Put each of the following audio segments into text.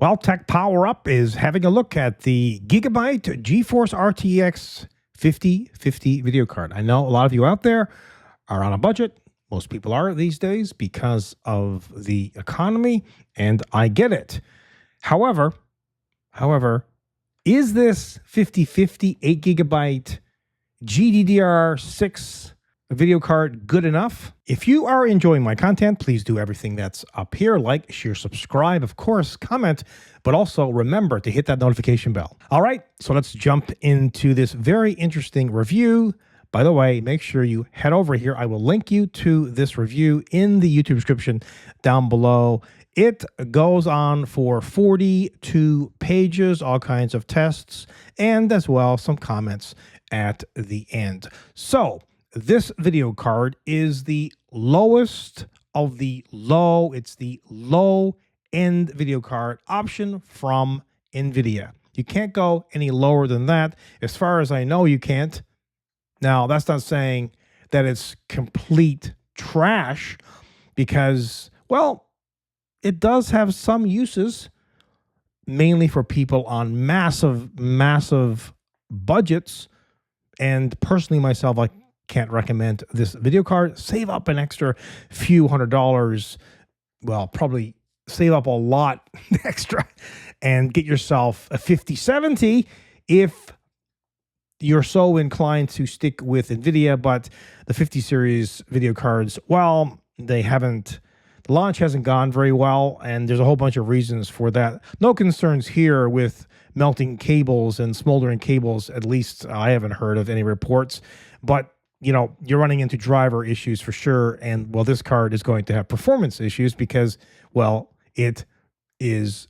Well, Tech Power Up is having a look at the Gigabyte GeForce RTX 5050 video card. I know a lot of you out there are on a budget. Most people are these days because of the economy, and I get it. However, is this 5050 8GB GDDR6 video card good enough? If you are enjoying my content, please do everything that's up here. Like, share, subscribe, of course, comment, but also remember to hit that notification bell. All right, so let's jump into this very interesting review. By the way, make sure you head over here. I will link you to this review in the YouTube description down below. It goes on for 42 pages, all kinds of tests, and as well some comments at the end. So this video card is the lowest of the low. It's the low-end video card option from NVIDIA. You can't go any lower than that. As far as I know, you can't. Now, that's not saying that it's complete trash because, well, it does have some uses, mainly for people on massive budgets. And personally, myself, I can't recommend this video card. Save up an extra few $100. Well, probably save up a lot extra and get yourself a 5070 if you're so inclined to stick with NVIDIA. But the 50 series video cards, well, the launch hasn't gone very well, and there's a whole bunch of reasons for that. No concerns here with melting cables and smoldering cables. At least I haven't heard of any reports, but you know, you're running into driver issues for sure. And well, this card is going to have performance issues because, well, it is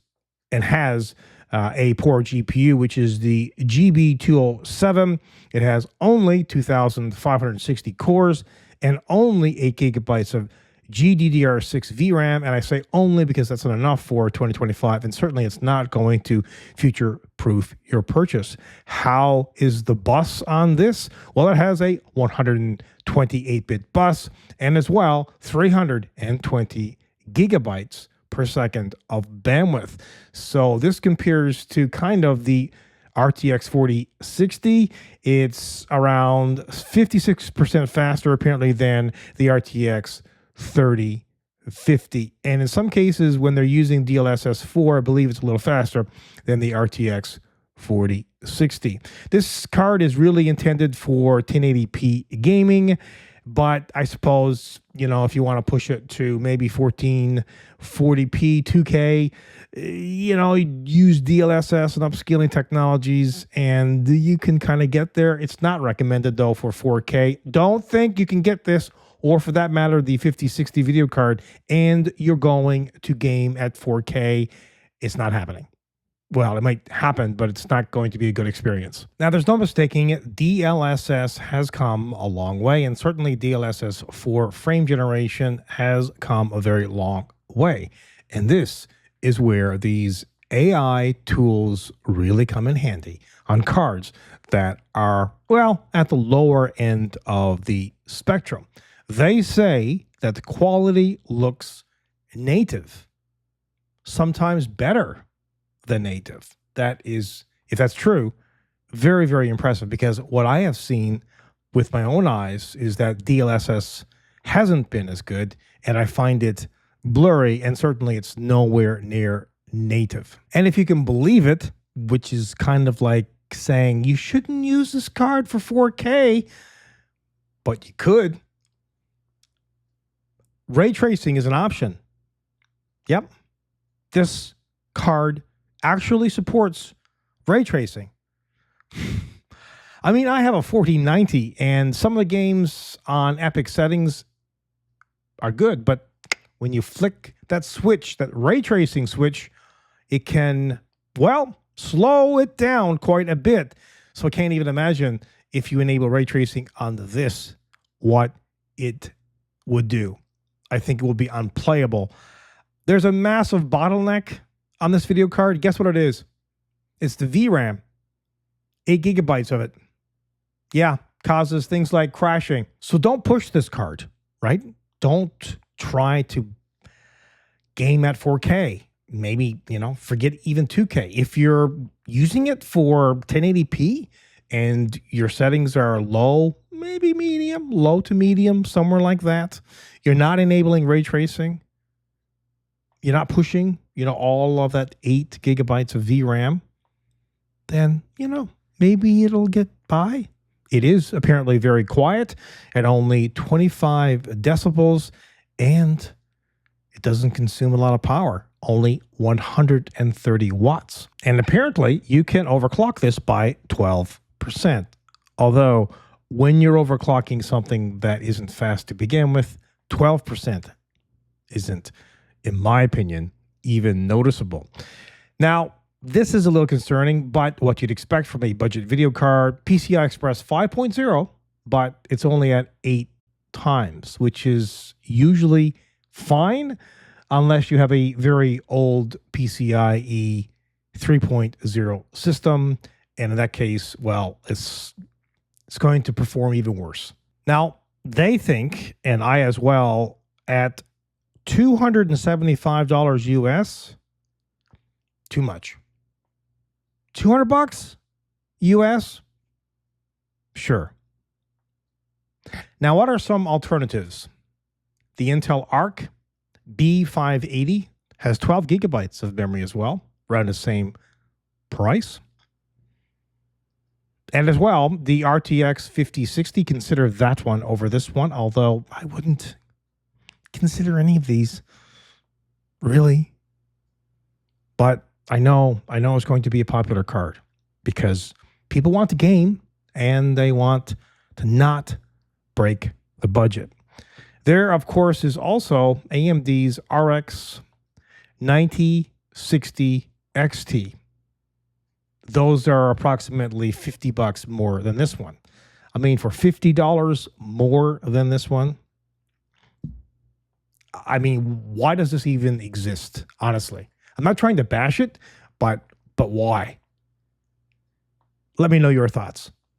and has a poor GPU, which is the GB 207. It has only 2,560 cores and only 8 gigabytes of GDDR6 VRAM, and I say only because that's not enough for 2025, and certainly it's not going to future-proof your purchase. How is the bus on this? Well, it has a 128-bit bus, and as well, 320 gigabytes per second of bandwidth. So this compares to kind of the RTX 4060. It's around 56% faster, apparently, than the RTX 3050, and in some cases when they're using DLSS 4, I believe it's a little faster than the RTX 4060. This card is really intended for 1080p gaming, but I suppose, you know, if you want to push it to maybe 1440p 2K, you know, use DLSS and upscaling technologies, and you can kind of get there. It's not recommended though for 4K. Don't think you can get this, or for that matter, the 5060 video card, and you're going to game at 4K. It's not happening. Well, it might happen, but it's not going to be a good experience. Now, there's no mistaking it. DLSS has come a long way, and certainly DLSS 4 frame generation has come a very long way. And this is where these AI tools really come in handy on cards that are, well, at the lower end of the spectrum. They say that the quality looks native, sometimes better than native. That is, if that's true, very, very impressive, because what I have seen with my own eyes is that DLSS hasn't been as good, and I find it blurry, and certainly it's nowhere near native. And if you can believe it, which is kind of like saying you shouldn't use this card for 4K, but you could. Ray tracing is an option. Yep. This card actually supports ray tracing. I mean, I have a 4090, and some of the games on Epic settings are good, but when you flick that switch, that ray tracing switch, it can, well, slow it down quite a bit. So I can't even imagine if you enable ray tracing on this, what it would do. I think it will be unplayable. There's a massive bottleneck on this video card. Guess what it is? It's the VRAM. 8 gigabytes of it. Yeah, causes things like crashing. So don't push this card, right? Don't try to game at 4K. maybe, forget even 2K. If you're using it for 1080p and your settings are low, maybe medium, low to medium, somewhere like that, you're not enabling ray tracing, you're not pushing, all of that 8 gigabytes of VRAM, then, maybe it'll get by. It is apparently very quiet at only 25 decibels, and it doesn't consume a lot of power, only 130 watts. And apparently, you can overclock this by 12%. Although, when you're overclocking something that isn't fast to begin with, 12% isn't, in my opinion, even noticeable. Now, this is a little concerning, but what you'd expect from a budget video card, PCI-Express 5.0, but it's only at 8 times, which is usually fine unless you have a very old PCIe 3.0 system. And in that case, well, it's going to perform even worse. Now, they think, and I as well, at $275 US, too much. $200 US? Sure. Now, what are some alternatives? The Intel Arc B580 has 12 gigabytes of memory as well, around the same price. And as well, the RTX 5060, consider that one over this one, although I wouldn't consider any of these, really. But I know it's going to be a popular card because people want to game and they want to not break the budget. There, of course, is also AMD's RX 9060 XT. Those are approximately $50 more than this one. I mean, for $50 more than this one, I mean, why does this even exist, honestly? I'm not trying to bash it, but why? Let me know your thoughts.